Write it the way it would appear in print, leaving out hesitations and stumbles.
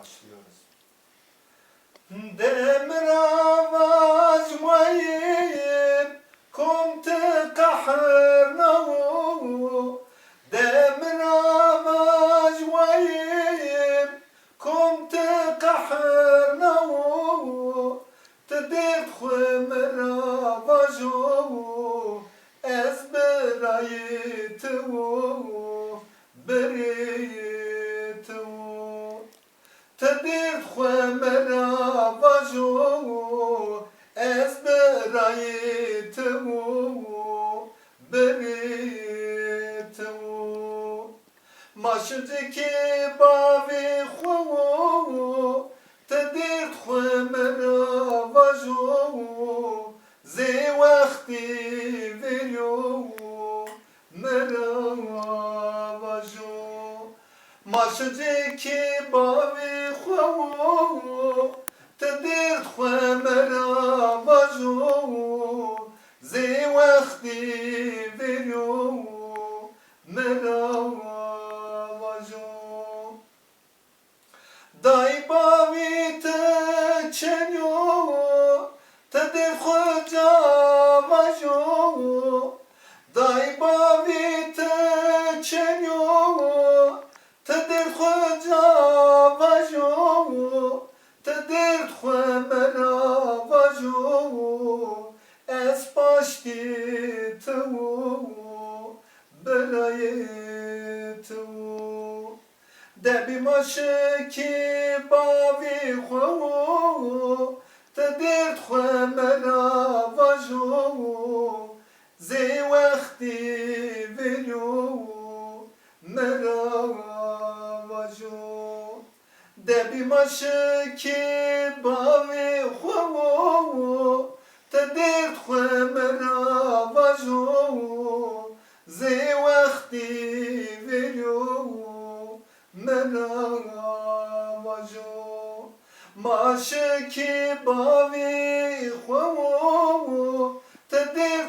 başlıyoruz. Demir avaz mayim kumte kahırnavu demir avaz mayim kumte kahırnavu tedek khumra vajo ez beraytu beritu تدير خمرا وجو از برایتو بریتو ماشدکی باوی خو تدير خمرا وجو زی وقتی ویو مرا وجو ماشدکی باوی تدير خمرا وجو زي وقتي فيديو مرا وجو داي باوي تشنيو تدير خجا وجو داي باوي تشنيو تدير خجا وجو تدير خمرا وجو اس باشتي تو برايتو دبي ماشكي باوي خو تدير خمرا وجو زي وقتي فيديو مرا وجو دبي ماشكي باوي خو تدير خمرا وجو زي وقتي فيديو مرا وجو ماشكي باوي خو تدير